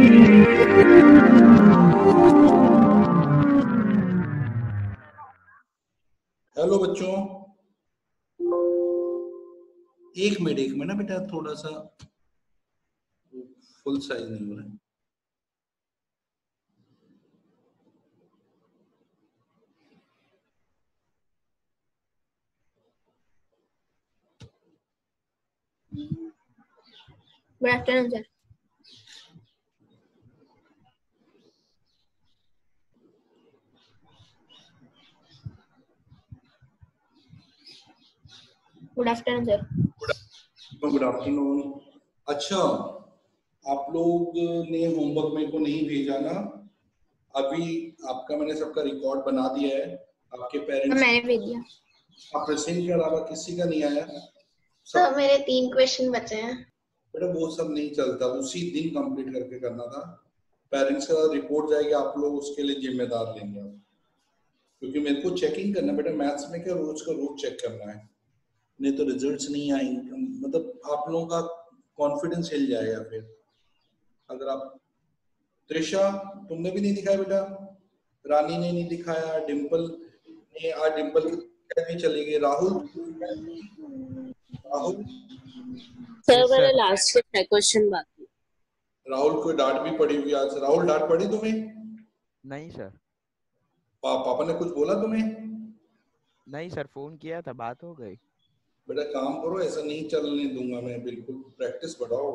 Hello बच्चों, एक minute ना बेटा, थोड़ा सा फुल साइज नहीं हो रहा है। Good afternoon sir. Good afternoon sir. Good afternoon. अच्छा, आप लोग ने होमवर्क मेरे को नहीं भेजा ना? अभी आपका मैंने सबका रिकॉर्ड बना दिया है। आपके पेरेंट्स मैंने भेज दिया। आप रसीन के अलावा किसी का नहीं आया? सर मेरे 3 क्वेश्चन बचे हैं। बेटा वो सब नहीं चलता, उसी दिन कंप्लीट करके करना था। पेरेंट्स का रिपोर्ट जाएगी, आप लोग उसके लिए जिम्मेदार लेंगे आप, क्योंकि मेरे को चेकिंग करना बेटा, मैथ्स में क्या रोज का रोज चेक करना है, नहीं तो रिजल्ट्स नहीं आएंगे। मतलब आप लोगों का कॉन्फिडेंस हिल जाएगा फिर अगर आप। त्रिशा तुमने भी नहीं दिखाया बेटा, रानी ने नहीं दिखाया, डिम्पल ने, आज डिम्पल की चली गई। राहुल राहुल सर मेरा लास्ट क्वेश्चन बाकी। राहुल को डांट भी पड़ी हुई आज। राहुल डांट पड़ी तुम्हें? नहीं सर। पापा ने कुछ बोला तुम्हें? नहीं सर, फोन किया था, बात हो गई। बेटा काम करो, ऐसा नहीं चलने दूंगा मैं, बिल्कुल प्रैक्टिस बढ़ाओ।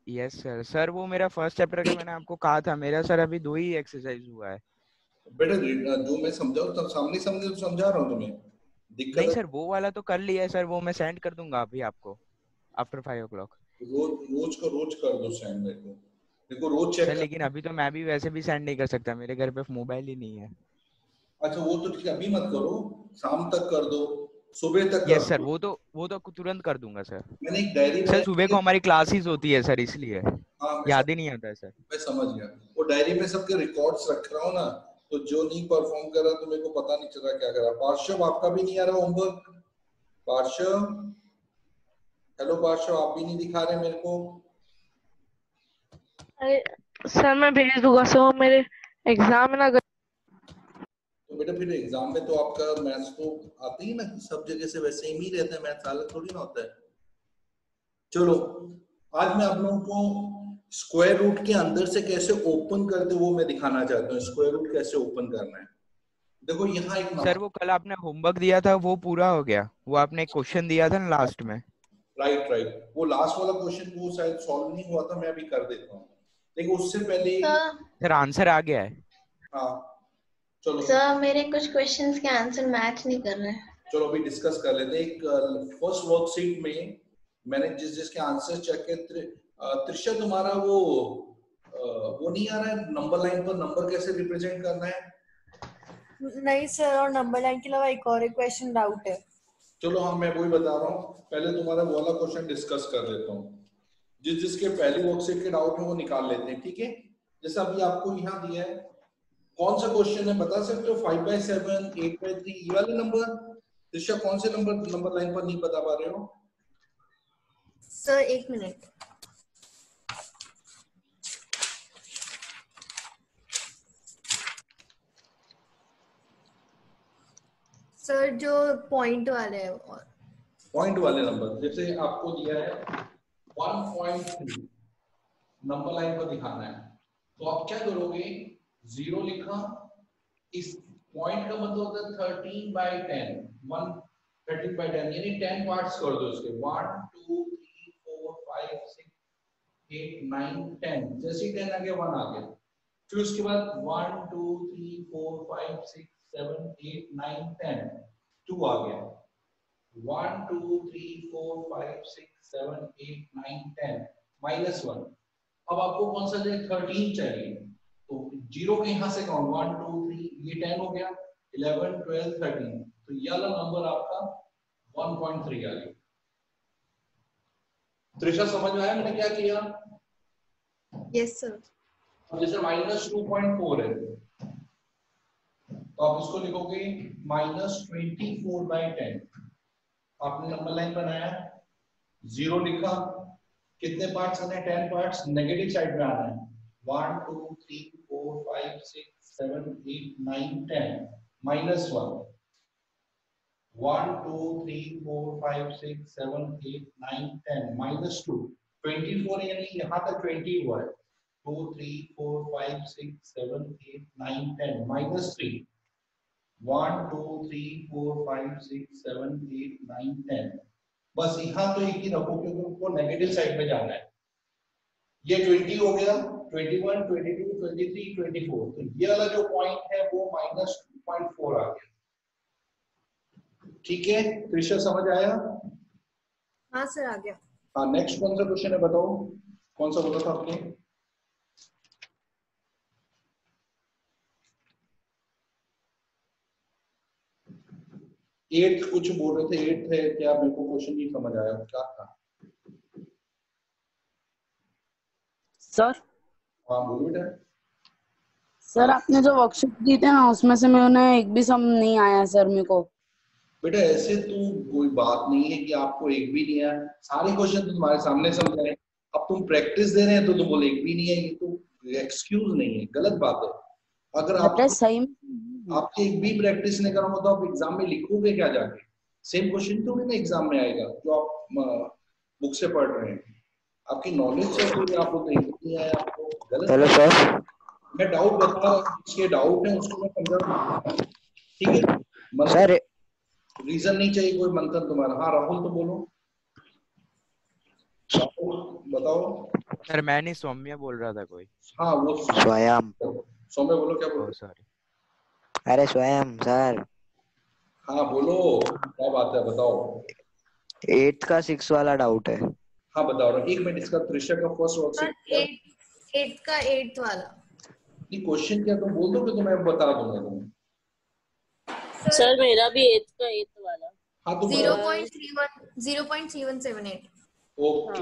Yes sir. सर वो मेरा फर्स्ट चैप्टर का मैंने आपको कहा था, मेरा सर अभी 2 ही एक्सरसाइज हुआ है। बेटा जो मैं समझाऊं तब सामने सामने तो समझा रहा हूँ तुम्हें, दिक्कत नहीं सर, वो वाला तो कर लिया है सर, वो मैं सेंड कर दूंगा अभी आपको आफ्टर 5 o'clock। रोज का रोज कर दो सेंड मेरे को, देखो रोज चेक सर लेकिन अभी तो मैं भी वैसे भी सेंड नहीं कर सकता, मेरे घर पे मोबाइल ही नहीं है। अच्छा वो तो ठीक है, अभी मत करो, शाम तक कर दो, सुबह तक यस कर सर, दो। वो तो तुरंत कर दूंगा सर। मैंने एक डायरी सर सुबह को हमारी क्लासेस होती है सर, इसलिए याद ही नहीं आता है सर। मैं समझ गया। वो डायरी में सबके रिकॉर्ड्स रख रहा हूँ ना, तो जो नहीं परफॉर्म कर रहा तो मेरे को पता नहीं चल रहा क्या कर रहा। पार्श्व आपका भी नहीं आ रहा होमवर्क? पार्श्व, हेलो पार्श्व, आप भी नहीं दिखा रहे मेरे को। अरे सर मैं भेज दूंगा सर, मेरे एग्जाम है ना। तो बेटा फिर एग्जाम में तो आपका मैथ्स तो आते ही ना, सब जगह से वैसे ही रहता है मैथ्स, अलग थोड़ी ना होता है। चलो आज मैं आप लोगों को स्क्वायर रूट के अंदर से कैसे ओपन करते वो मैं दिखाना चाहता हूँ। स्क्वायर रूट कैसे ओपन करना है, देखो यहाँ एक सर वो कल आपने होमवर्क दिया था वो पूरा हो गया, वो आपने एक क्वेश्चन दिया था ना लास्ट में। राइट, वो लास्ट वाला क्वेश्चन वो शायद सॉल्व नहीं हुआ था, मैं अभी कर देता हूँ। देखो उससे पहले सर आंसर आ गया है। हाँ चलो सर मेरे कुछ क्वेश्चंस के आंसर मैच नहीं कर रहे हैं। चलो अभी डिस्कस कर लेते हैं। एक फर्स्ट वर्कशीट में मैंने जिसके आंसर चेक किए। त्रिशा तुम्हारा वो नहीं आ रहा है नंबर लाइन पर, नंबर कैसे रिप्रेजेंट करना है? नहीं सर, और नंबर लाइन के अलावा एक और क्वेश्चन डाउट है। चलो हाँ मैं वही बता रहा हूँ, पहले तुम्हारा वो वाला क्वेश्चन डिस्कस कर लेता हूँ। जिसके पहली वर्कशीट के डाउट है वो निकाल लेते हैं, ठीक है? जैसा अभी आपको यहाँ दिया है, कौन सा क्वेश्चन है बता सकते हो? 5/7, 8/3, ये वाले नंबर। त्रिशा कौन से नंबर लाइन पर नहीं बता पा रहे हो? सर एक मिनट। सर जो पॉइंट वाले है, पॉइंट वाले नंबर, जैसे आपको दिया है 1.3 नंबर लाइन पर दिखाना है, तो आप क्या करोगे? 0 लिखा, इस पॉइंट का मतलब होता है 13/10, 13/10 यानी 10 पार्ट्स कर दो इसके। 1 2 3 4 5 6 8 9 10, जैसे ही 10 आ गया 1 आ गया, फिर उसके बाद 1 2 3 4 5 6 7 8 9 10 2 आ गया, 1 2 3 4 5 6 7 8 9 10 -1। अब आपको कौन सा चाहिए? 13 चाहिए, तो 0 के यहां से काउंट 1 2 3, ये 10 हो गया, 11 12 13, तो ये वाला नंबर आपका 1.3 आ गया। त्रिशा समझ में आया मैंने क्या किया? Yes sir. अब जैसे -2.4 है, तो आप इसको लिखोगे -24/10। आपने नंबर लाइन बनाया, 0 लिखा, कितने पार्ट्स आने? 10 पार्ट्स, नेगेटिव साइड में आना है, 1 2 3 4 5 6 7 8 9 10 minus 1 1 2 3 4 5 6 7 8 9 10 minus 2 24 यानी यहाँ तक 20 हुआ है 2 3 4 5 6 7 8 9 10 minus 3 1 2 3 4 5 6 7 8 9 10 बस यहाँ तो एक ही रखो क्योंकि उनको नेगेटिव साइड में जाना है। ये 20 हो गया 21 22 23 24 तो ये वाला जो पॉइंट है वो -2.4 आ गया। ठीक है त्रिशा समझ आया? हाँ सर आ गया। हाँ नेक्स्ट कौन सा क्वेश्चन है बताओ कौन सा बोला था आपने? एट्थ कुछ बोल रहे थे एट्थ है क्या? मेरे को क्वेश्चन नहीं समझ आया क्या था। सर हाँ बोलो बेटा। सर आपने जो वर्कशीट दी थी ना उसमें से मैंने एक भी सम नहीं आया सर मेरे को। बेटा ऐसे तो कोई बात नहीं है कि आपको एक भी नहीं आया, सारे क्वेश्चन तो तुम्हारे सामने समझाए। अब तुम प्रैक्टिस दे रहे हैं तो तुम बोले एक भी नहीं है, ये तो एक्सक्यूज नहीं है, गलत बात है। अगर आप सही आपने एक भी प्रैक्टिस नहीं करोगे तो आप एग्जाम में लिखोगे क्या जाके? सेम क्वेश्चन तो नहीं एग्जाम में आएगा जो आप बुक से पढ़ रहे हैं। आपकी नॉलेज से कोई आप बोलते नहीं आया आपको, गलत। हेलो सर, मैं डाउट बता रहा हूँ, जिसके डाउट है उसको मैं समझा। ठीक है सर रीजन नहीं चाहिए कोई मंथन तुम्हारा। हाँ राहुल तो बोलो, राहुल बताओ। सर मैं नहीं, सौम्य बोल रहा था कोई। हाँ वो स्वयं। सौम्य बोलो क्या बोल ओह रहे? सॉरी। अरे स्वयं सर, हाँ बोलो क्या बात है बताओ। 8th का 6 वाला डाउट है। हाँ बताओ रहा एक मिनट, इसका त्रिशा का फर्स्ट सर वर्क 8 का 8th वाला। नहीं क्वेश्चन क्या तुम बोल दो कि तुम्हें बता दूंगा तुम्हें। सर मेरा भी 8th का 8th वाला। हाँ तुम 0.3178। ओके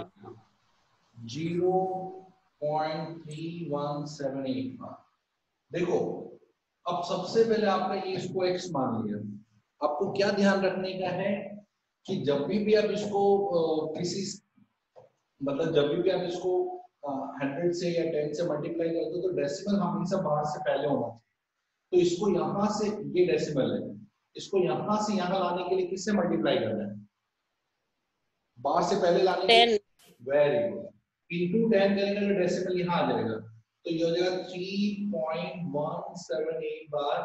0.3178। देखो अब सबसे पहले आपने ये इसको x मान लिया। आपको क्या ध्यान रखने का है कि जब भी आप इसको किसी मतलब जब भी आप इसको 100 से या 10 से मल्टीप्लाई करते हो तो डेसिमल हमेशा बाहर से पहले होना चाहिए। तो इसको यहां से, ये डेसिमल है, इसको यहां से यहां लाने के लिए किससे मल्टीप्लाई करना है? बाहर से पहले लाने के लिए वेरी गुड इंटू 10 करेंगे तो डेसिमल यहां आ जाएगा। तो ये हो जाएगा 3.178 बार।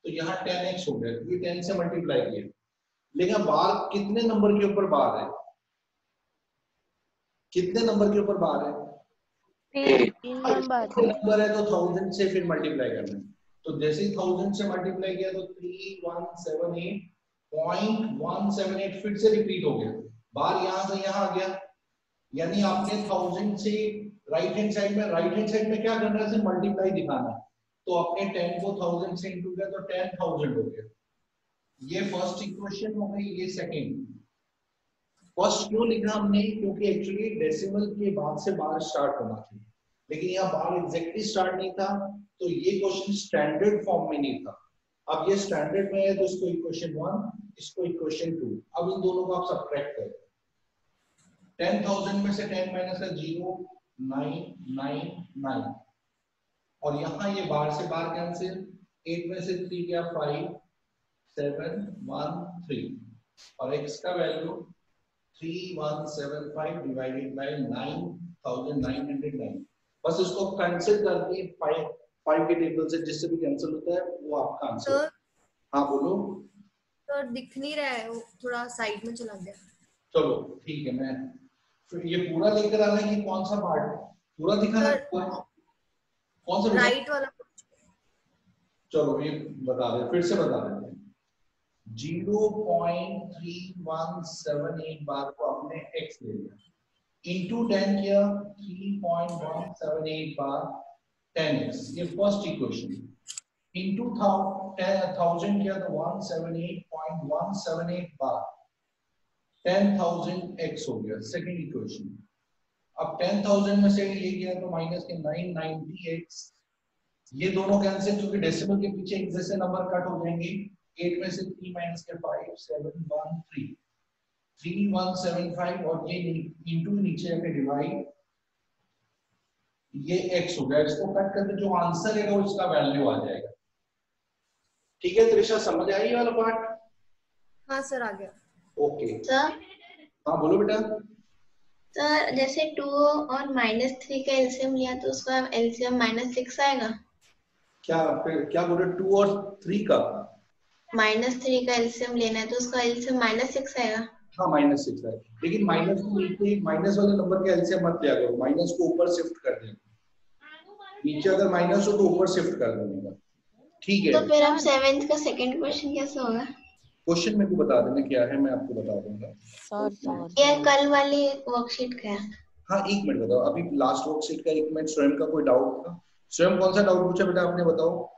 तो यहाँ 10x हो गया क्योंकि 10 से मल्टीप्लाई किया। लेकिन बार कितने नंबर के ऊपर बार है? कितने नंबर के ऊपर बार है? 3 नंबर। नंबर है तो 1000 से फिर मल्टीप्लाई करना है। तो जैसे ही 1000 से मल्टीप्लाई किया तो 3178.178 फिर से रिपीट हो गया। बार यहां से यहां आ गया, यानी आपने 1000 से राइट हैंड साइड में क्या करना है? सिर्फ मल्टीप्लाई दिखाना है। तो आपने 10 को 1000 से इंटू किया तो 10,000 हो गया। ये फर्स्ट इक्वेशन हो गई। ये सेकंड। फर्स्ट क्यों लिखा हमने? क्योंकि एक्चुअली डेसिमल के बाद से बार स्टार्ट होना चाहिए, लेकिन यहाँ बार एग्जैक्टली स्टार्ट नहीं था तो ये क्वेश्चन स्टैंडर्ड फॉर्म में नहीं था। अब ये स्टैंडर्ड में है तो इसको इक्वेशन 1, इसको इक्वेशन 2। अब इन दोनों को आप सब्ट्रैक्ट करें। 10,000 में से 10 माइनस है 0, 999 और यहाँ ये बार से बार कैंसिल। 8 में से 3 गया 5, 7, 1, 3 और x का वैल्यू 3175 डिवाइडेड बाय 9,909। बस इसको कैंसिल करके 5 के टेबल से जिससे भी कैंसिल होता है वो आपका आंसर। हाँ बोलो सर दिख नहीं रहा है, वो थोड़ा साइड में चला गया। चलो ठीक है, मैं फिर ये पूरा लेकर आना है कि कौन सा पार्ट पूरा दिखाना है? कौन सा राइट वाला? चलो ये बता दे, फिर से बता देते हैं। 0.3178 बार को आपने x ले लिया, इंटू 10 किया 3.178 बार 10x, ये फर्स्ट इक्वेशन। इंटू 1000 किया तो 178.178 बार 10,000x हो गया, सेकेंड इक्वेशन। अब 10,000 में से ये गया तो माइनस के 990x, ये दोनों कैंसिल क्योंकि डेसिमल के पीछे एक जैसे नंबर कट हो जाएंगे। 8 में से 3 माइनस के 5, 7, 1, 3, 3175 और ये इंटू नीचे आके डिवाइड ये x हो गया, इसको कट करके जो आंसर है वो इसका वैल्यू आ जाएगा। ठीक है त्रिशा, समझ आई ये वाला पार्ट? हाँ सर, आ गया। ओके सर हाँ बोलो बेटा। सर जैसे 2 और -3 का एलसीएम लिया तो उसका एलसीएम -6 आएगा। क्या फिर क्या बोल रहे, 2 और 3 का? -3 का एलसीएम लेना है तो उसका एलसीएम -6 आएगा। हाँ -6 है, लेकिन माइनस को नीचे, माइनस वाले नंबर के एलसीएम मत लिया करो, माइनस को ऊपर शिफ्ट कर देना, नीचे अगर माइनस हो तो ऊपर शिफ्ट कर देने का। ठीक है तो फिर अब 7th का सेकंड क्वेश्चन कैसे होगा? क्वेश्चन मेरे को बता देना क्या है, मैं आपको बता दूंगा। ये कल वाली वर्कशीट का है। हाँ एक मिनट बताओ, अभी लास्ट वर्कशीट का एक मिनट, स्वयं का कोई डाउट था? स्वयं कौन सा डाउट पूछा बेटा आपने, बताओ।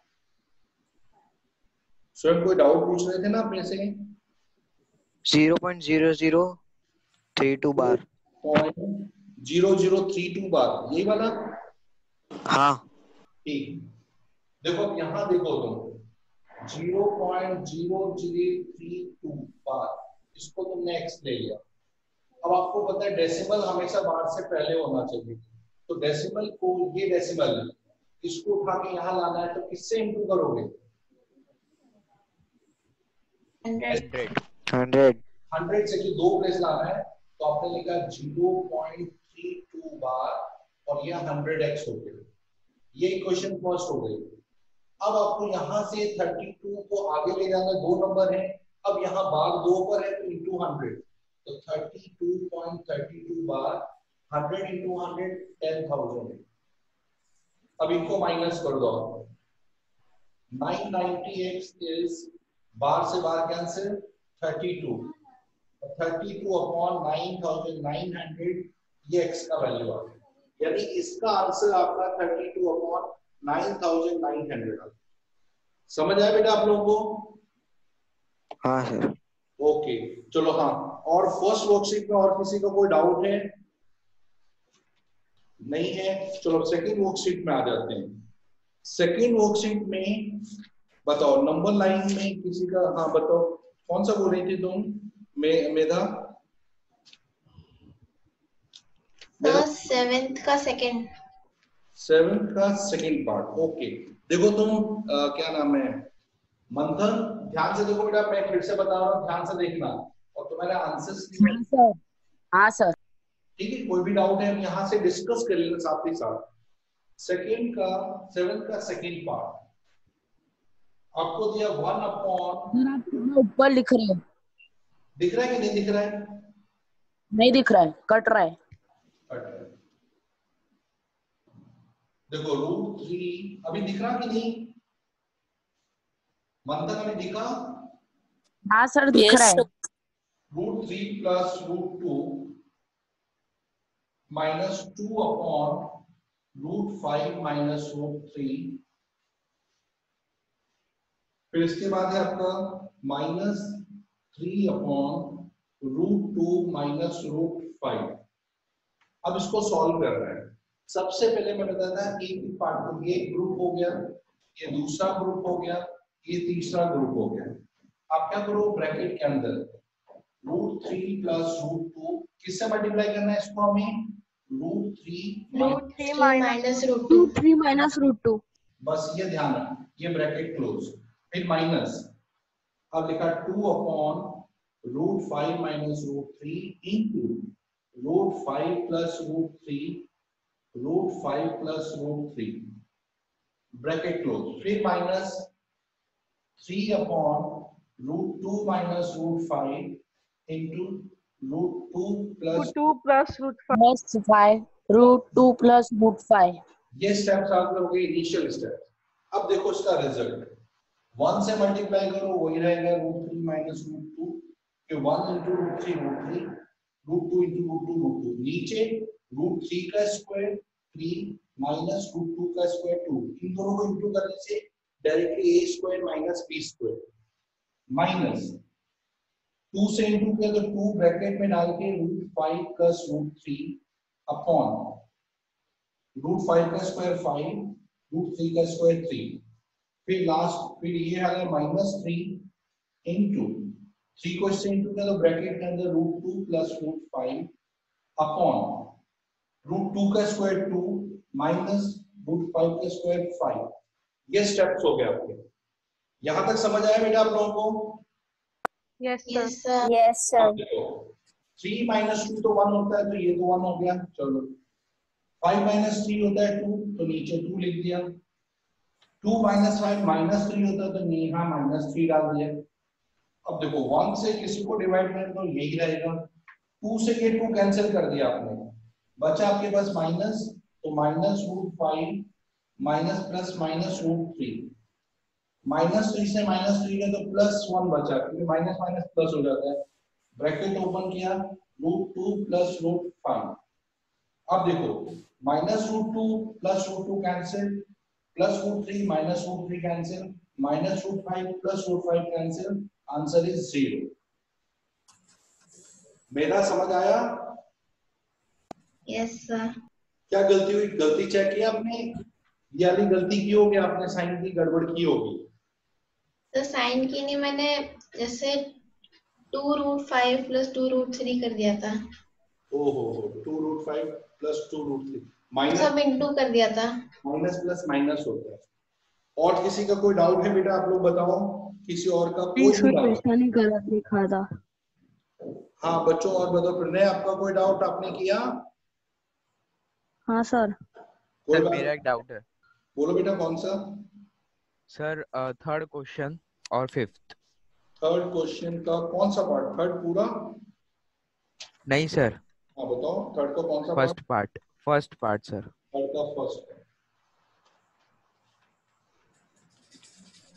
स्वयं कोई डाउट पूछ रहे थे ना अपने से? 0.0032 बार। 0.0032 बार, यही वाला? हाँ ठीक, देखो अब यहाँ देखो तुम 0.0032 बार, इसको तुमने x ले लिया। अब आपको पता है डेसिमल हमेशा बार से पहले होना चाहिए, तो डेसिमल को, ये डेसिमल इसको उठा के यहाँ लाना है, तो किससे इंटू करोगे? 100 से, कि 2 प्लेस लाना है, तो आपने लिखा 0.32 बार और यह 100x हो गया। ये इक्वेशन फर्स्ट हो गई। अब आपको यहाँ से 32 को आगे ले जाना, 2 नंबर है, अब यहाँ बार 2 पर है तो इंटू 100, तो 32.32 बार 100 इंटू 100 10,000 है। अब इनको माइनस कर दो, 990x इज, बार से बार कैंसिल, 32 अपॉन 9,900, ये x का वैल्यू आ गया, यानी इसका आंसर आपका 32 अपॉन 9,900। समझ आया बेटा आप लोगों को? हाँ सर। ओके चलो। हाँ, और फर्स्ट वर्कशीट में और किसी का कोई डाउट है? नहीं है, चलो सेकंड वर्कशीट में आ जाते हैं। सेकंड वर्कशीट में बताओ, नंबर लाइन में किसी का, हाँ बताओ कौन सा बोल रही थी तुम? मेधा? 7th का सेकंड। 7th का सेकंड पार्ट, ओके। देखो तुम क्या नाम है, मंथन, ध्यान से देखो बेटा, मैं फिर से बता रहा हूँ, ध्यान से देखना और तुम्हारे आंसर्स। हाँ सर। ठीक है, कोई भी डाउट है हम यहाँ से डिस्कस कर लेंगे साथ ही साथ। सेकंड का, 7th का सेकंड पार्ट आपको दिया 1 अपॉन, आप ऊपर लिख रहे हो, दिख रहा है कि नहीं दिख रहा है? नहीं दिख रहा है, कट रहा है। देखो √3 अभी दिख रहा कि नहीं? मंथन अभी दिखा? हाँ सर दिख रहा है। √3 प्लस √2 माइनस 2 अपॉन √5 माइनस √3, फिर इसके बाद है आपका -3 अपॉन √2 माइनस √5। अब इसको सॉल्व कर रहे हैं। सबसे पहले मैं बताता एक पार्ट, ये ग्रुप हो गया, ये दूसरा ग्रुप हो गया, ये तीसरा ग्रुप हो गया। आप क्या करो, ब्रैकेट के अंदर √3 प्लस √2 किससे मल्टीप्लाई करना है इसको हमें? √3 माइनस √2। बस ये ध्यान रखना, ये ब्रैकेट क्लोज, फिर माइनस, अब लिखा 2 upon √5 minus √3 into √5 plus √3 bracket close, फिर minus 3 upon √2 minus √5 into √2 plus √2 plus √5। ये स्टेप्स आप लोगों के इनिशियल स्टेप्स। अब देखो इसका रिजल्ट, 1 से मल्टीप्लाई करो वही रहेगा √3 माइनस √2, फिर 1 इंटू √3 √2 इंटू √2, नीचे √3 का स्क्वायर 3 माइनस √2 का स्क्वायर 2, इन दोनों को इंटू करने से directly a square minus b square, minus 2 से इंटू किया तो 2 ब्रैकेट में डाल के √5 प्लस √3 अपॉन √5 का स्क्वायर 5, √3 का स्क्वायर 3, फिर लास्ट, फिर ये आ गया -3 इंटू 3 को इससे इंटू किया तो ब्रैकेट के अंदर √2 प्लस √5 अपॉन रूट 2 का स्क्वायर 2 माइनस रूट 5 का स्क्वायर 5। ये स्टेप्स हो गए आपके। यहां तक समझ आया बेटा आप लोगों को? Yes yes sir. Sir. Yes, sir. 3 minus 2 तो 1 होता है, तो ये तो 1 हो गया। चलो 5 माइनस 3 होता है 2, तो नीचे 2 लिख दिया। 2 माइनस 5 माइनस 3 होता है, तो यहाँ माइनस 3 डाल दिया। अब देखो 1 से किसी को डिवाइड करें तो यही रहेगा। 2 से ये 2 कैंसिल कर दिया आपने, बचा आपके पास माइनस, तो minus root 5 minus plus minus root 3। Minus 3 से माइनस 3 है तो प्लस 1 बचा, क्योंकि माइनस माइनस प्लस हो जाता है। ब्रैकेट ओपन किया, रूट 2 प्लस रूट 5। अब देखो minus root 2 plus root 2 cancel, plus root 3 minus root 3 cancel, minus root 5 plus root 5 cancel, answer is 0। मेरा समझ आया? Yes sir. क्या गलती हुई? गलती चेक किया आपने? ये वाली गलती की होगी आपने, साइन की गड़बड़ की होगी। तो साइन की नहीं, मैंने जैसे 2 रूट 5 प्लस 2 रूट 3 कर दिया था। ओहो 2 रूट 5 प्लस 2 रूट 3 माइनस सब इंटू कर दिया था। माइनस प्लस माइनस होता है। और किसी का कोई डाउट है बेटा? आप लोग बताओ, किसी और का कोई भी डाउट? क्वेश्चन ही गलत लिखा था। हाँ बच्चों और बताओ, प्रणय आपका कोई डाउट आपने किया? हाँ सर। कोई सर बात? मेरा एक डाउट है बोलो बेटा, कौन सा? सर। थर्ड क्वेश्चन और फिफ्थ। थर्ड क्वेश्चन का कौन सा पार्ट? थर्ड पूरा? नहीं सर, हाँ बताओ, थर्ड का कौन सा first part? Part. First part sir. Third का फर्स्ट।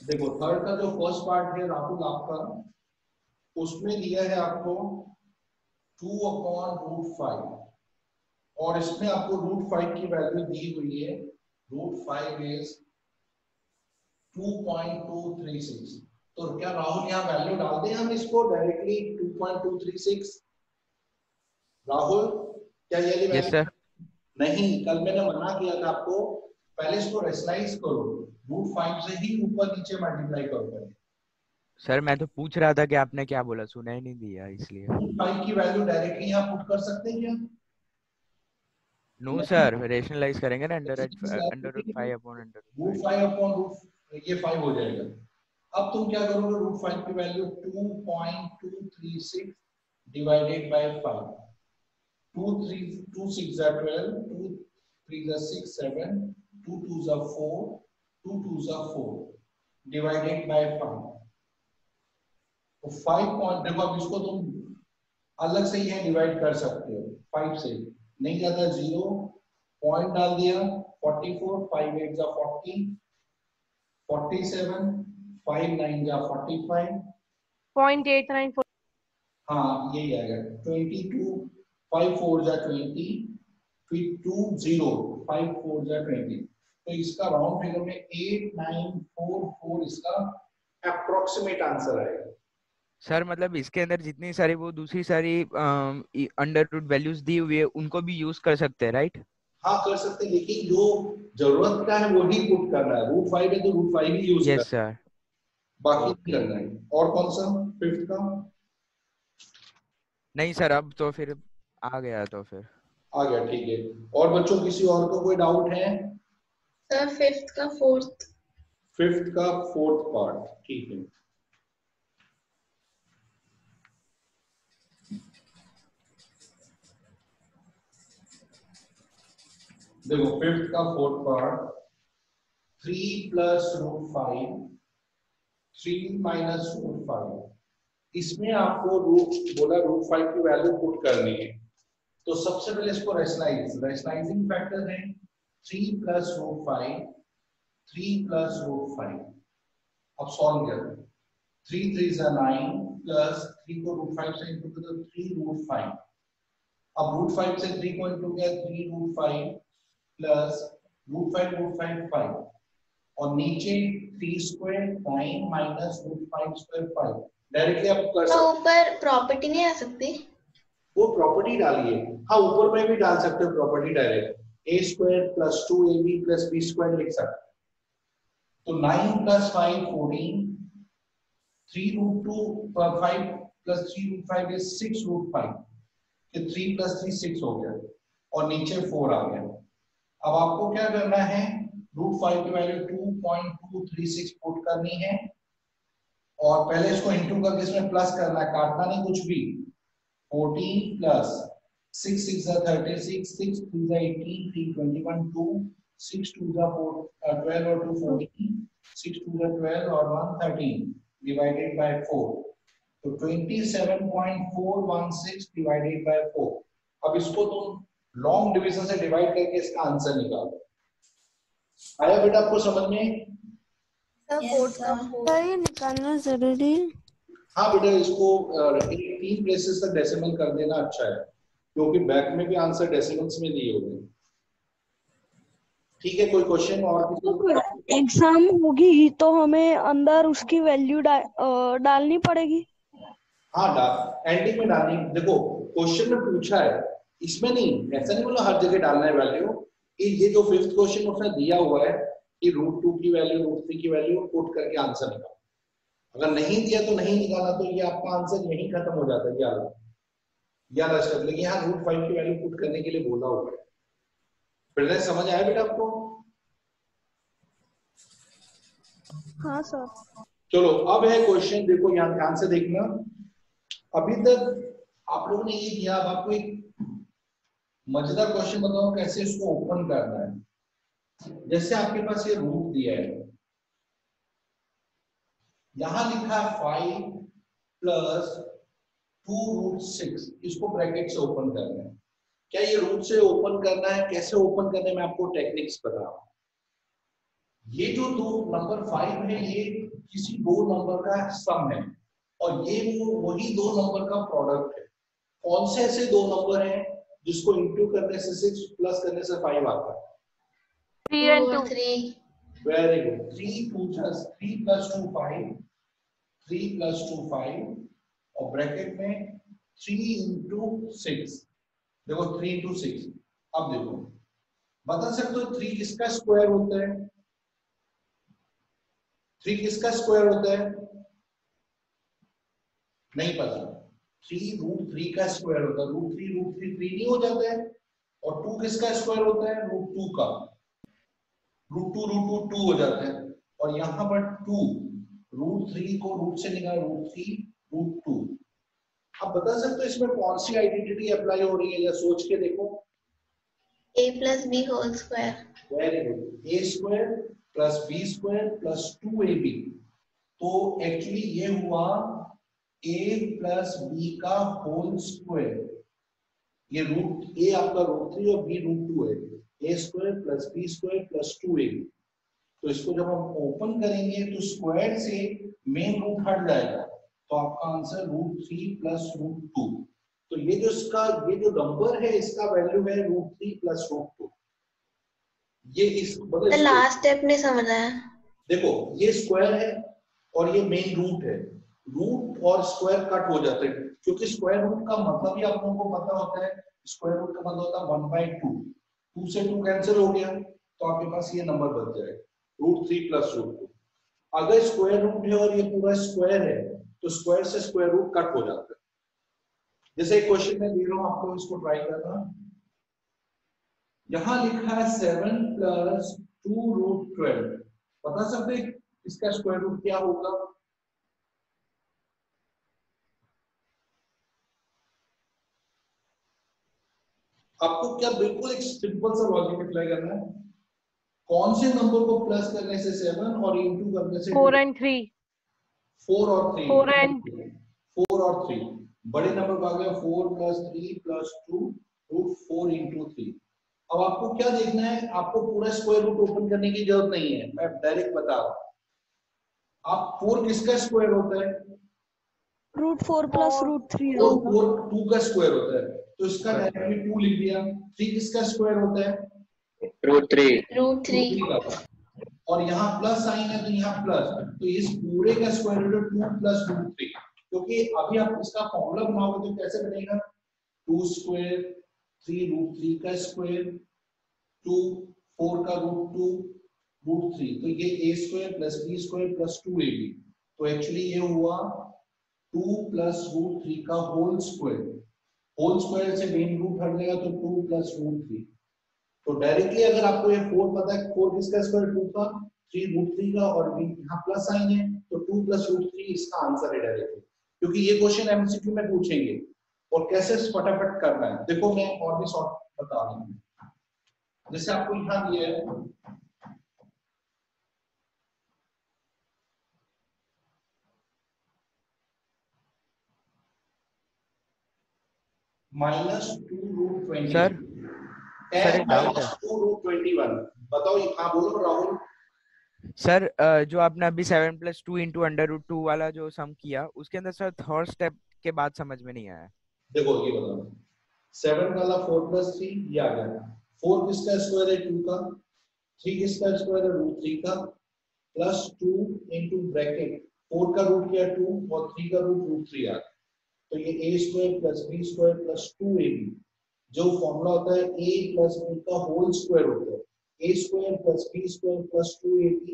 देखो थर्ड का जो फर्स्ट पार्ट है राहुल आपका, उसमें दिया है आपको 2/√5, और इसमें आपको √5 की वैल्यू दी हुई है। √5 इज 2.236। तो क्या राहुल यहाँ वैल्यू डाल दें हम इसको डायरेक्टली 2.236? राहुल क्या ये यस वैल्यू? सर। नहीं, कल मैंने मना किया था आपको, पहले इसको रेशनलाइज करो, √5 से ही ऊपर नीचे मल्टीप्लाई करो। सर मैं तो पूछ रहा था कि आपने क्या बोला, सुना ही नहीं दिया इसलिए। √5 की वैल्यू डायरेक्टली यहाँ पुट कर सकते हैं क्या? नो सर, रेशनलाइज करेंगे ना under root 5 upon under root 5 upon root, ये 5 हो जाएगा। अब तुम क्या करोगे? √5 की value 2.236 divided by 5। 2 6 are 12, 2 3 are 6 7, 2 2 are 4, 2 2 are 4 divided by 5। तो 5 पॉइंट, देखो अब इसको तुम अलग से ही डिवाइड कर सकते हो, 5 से नहीं जाता, 0 पॉइंट डाल दिया, 44 5 8 जा 40, 47 5 9 जा 45, 0.894। हाँ यही आएगा। 22 5 4 जा 20, फिर 2 0 5 4 जा 20। तो इसका राउंड फिगर में 8944 इसका अप्रोक्सीमेट आंसर आएगा। सर मतलब इसके अंदर जितनी सारी वो दूसरी सारी अंडर रूट वैल्यूज दी हुई है उनको भी यूज कर सकते हैं, राइट? हाँ कर सकते हैं, लेकिन जो जरूरत का है वही पुट करना है। √5 है तो √5 ही यूज यस करना सर। है, बाकी ओके। नहीं करना है। और कौन सा फिफ्थ का? नहीं सर, अब तो फिर आ गया तो फिर आ गया, ठीक है। और बच्चों किसी और को कोई डाउट है? सर फिफ्थ का फोर्थ। फिफ्थ का फोर्थ पार्ट, ठीक है। देखो फिफ्थ का फोर्थ पार्ट, 3 प्लस √5 3 माइनस √5। इसमें आपको बोला √5 की वैल्यू पुट करनी है। तो सबसे पहले इसको रेशनलाइजिंग फैक्टर है 3 प्लस √5, 3 प्लस √5। अब सॉल्व किया, 3 3 जा 9 प्लस 3 को √5 से इंटू किया तो 3√5। अब √5 से 3 को इंटू किया 3√5 प्लस √5 5, और नीचे 3 स्क्वायर 9 माइनस √5 स्क्वायर 5। डायरेक्टली आप कर तो सकते, ऊपर प्रॉपर्टी नहीं आ सकती? वो प्रॉपर्टी डालिए। हाँ ऊपर में भी डाल सकते हो property direct, a² plus 2ab plus b² लिख सकते हैं। तो 9 प्लस 5 14, 3√2 5 प्लस 3√5 इज 6√5, 3 प्लस 3 6 हो गया। और नीचे 4 आ गया। अब आपको क्या करना है, √5 की वैल्यू 2.236 पुट करनी है और पहले इसको इंटू करके इसमें प्लस करना है, काटना नहीं कुछ भी। 14 प्लस 6 6 36, 6 3 18, 3 21, 2 6 2 12 और 2 14, 6 2 12 और 1 13 डिवाइडेड बाय 4, तो 27.416 डिवाइडेड बाय 4। अब इसको तुम लॉन्ग डिवीजन से डिवाइड करके इसका आंसर निकालो। आया बेटा आपको समझ में? ये निकालना जरूरी है। हाँ बेटा, इसको 3 प्लेसेस तक डेसिमल कर देना अच्छा है, क्योंकि बैक में भी आंसर डेसिमल्स में दिए हुए हैं। ठीक है, कोई क्वेश्चन और किसी? एग्जाम होगी तो हमें अंदर उसकी वैल्यू डालनी पड़ेगी। हाँ, एंडिंग में डालनी। देखो क्वेश्चन में पूछा है, इसमें नहीं, ऐसा नहीं बोला हर जगह डालना है वैल्यू। ये जो 5th क्वेश्चन उसने दिया हुआ है कि √2 की वैल्यू, √3 की वैल्यू पुट करके आंसर निकालो। अगर नहीं दिया तो नहीं निकाला, तो ये आपका आंसर यही खत्म हो जाता है। याद रख लेकिन यहाँ √5 की वैल्यू पुट करने के लिए बोला हुआ है। फिर समझ आया बेटा आपको? हाँ सर। चलो अब है क्वेश्चन, देखो यहाँ ध्यान से देखना। अभी तक आप लोगों ने ये किया, अब आपको एक मजेदार क्वेश्चन बताओ कैसे इसको ओपन करना है। जैसे आपके पास ये रूट दिया है, यहां लिखा है 5 प्लस 2√6, इसको ब्रैकेट से ओपन करना है। क्या ये रूट से ओपन करना है? कैसे ओपन करने में आपको टेक्निक्स बता रहा हूं। ये जो दो नंबर 5 है, ये किसी दो नंबर का सम है और ये वही दो नंबर का प्रोडक्ट है। कौन से ऐसे दो नंबर हैं जिसको इंटू करने से 6 प्लस करने से 5 आता है? 3 and 2। Very good. 3 plus 2 5, 3 plus 2 5 और ब्रैकेट में 3 इंटू 6। देखो 3 इंटू 6। अब देखो बता सकते हो 3 किसका स्क्वायर होता है? 3 किसका स्क्वायर होता है? नहीं पता। 3 √3 का स्क्वायर होता है। √3 3 नहीं हो जाता है। और 2 किसका स्क्वायर होता है? √2 का। √2 2 हो जाता है। और यहां पर 2 √3 को रूट से निकाल, √3 √2। आप बता सकते हो इसमें कौन सी आइडेंटिटी अप्लाई हो रही है? या सोच के देखो। a plus b whole square। Very good. a square plus b square plus 2ab। तो एक्चुअली ये हुआ a प्लस b का होल स्क्वायर। ये रूट a आपका √3 और b √2 है। a square plus b square plus 2ab। तो इसको जब हम ओपन करेंगे तो स्क्वायर से मेन रूट हट जाएगा, तो आपका आंसर √3 प्लस √2। तो ये जो नंबर है इसका वैल्यू है √3 प्लस √2। ये इस तो लास्ट स्टेप नहीं समझ आया। देखो ये स्क्वायर है और ये मेन रूट है। रूट और स्क्वायर कट हो जाते हैं, क्योंकि स्क्वायर रूट का मतलब ही आप लोगों को पता होता है। स्क्वायर रूट का मतलब होता है 1/2। 2 से 2 कैंसिल हो गया, तो आपके पास ये नंबर बच जाएगा √3 प्लस √2। अगर स्क्वायर रूट है और ये पूरा स्क्वायर है, तो स्क्वायर से स्क्वायर रूट कट हो जाता है। जैसे क्वेश्चन में दे रहा हूं आपको, इसको ट्राई करना। यहां लिखा है 7 प्लस 2√12। बता सकते इसका स्क्वायर रूट क्या होगा? आपको क्या बिल्कुल एक सिंपल सा लॉजिक अप्लाई करना है। कौन से नंबर को प्लस करने से 7 और इंटू करने से 4 and 3। 4 और 3। 4 and 4 और 3 बड़े नंबर का आ गया। 4 प्लस 3 प्लस 2 √4 इंटू 3। अब आपको क्या देखना है? आपको पूरा स्क्वायर रूट ओपन करने की जरूरत नहीं है, मैं डायरेक्ट बता रहा हूं। आप 4 किसका स्क्वायर होता है? √4 प्लस √3 और 4 2 का स्क्वायर होता है, तो इसका डायरेक्टली 2 लिख दिया। 3 किसका स्क्वायर होता है? √3। और यहाँ प्लस साइन है तो यहाँ प्लस, तो इस पूरे का स्क्वायर रूट 2 प्लस √3। क्योंकि अभी आप इसका फॉर्मूला बनाओगे तो कैसे बनेगा? 2 स्क्वायर 3 √3 का स्क्वायर 2 4 का √2 √3। तो ये a square plus b square plus 2ab। तो एक्चुअली ये हुआ 2 प्लस √3 का होल स्क्वायर। होल स्क्वायर से मेन रूट हट जाएगा तो 2 प्लस रूट 3। तो डायरेक्टली अगर आपको ये 4 पता है, 4 किसका स्क्वायर 2 का, 3 रूट 3 का, और यहाँ प्लस साइन है तो 2 प्लस रूट 3 इसका आंसर है डायरेक्टली, क्योंकि ये क्वेश्चन एमसीक्यू में पूछेंगे और कैसे फटाफट करना है। देखो मैं और भी शॉर्ट बता रहा हूँ, जैसे आपको यहाँ दिया है -2√20 सर एक डाउट है 2√21। बताओ, हाँ बोलो राहुल। सर। जो आपने अभी 7 + 2 × √2 वाला जो सम किया, उसके अंदर सर थर्ड स्टेप के बाद समझ में नहीं आया। देखो ये बताओ, 7 वाला 4 + 3 ये आ गया, 4 किसका स्क्वायर है 2 का, 3 किसका स्क्वायर है √3 का, प्लस 2 इनटू ब्रैकेट 4 का रूट किया 2 और 3 का रूट √3 आ गया। तो ये a² + b² + 2ab, जो फॉर्मूला होता है a + b का होल स्क्वायर होता है, a² + b² + 2ab,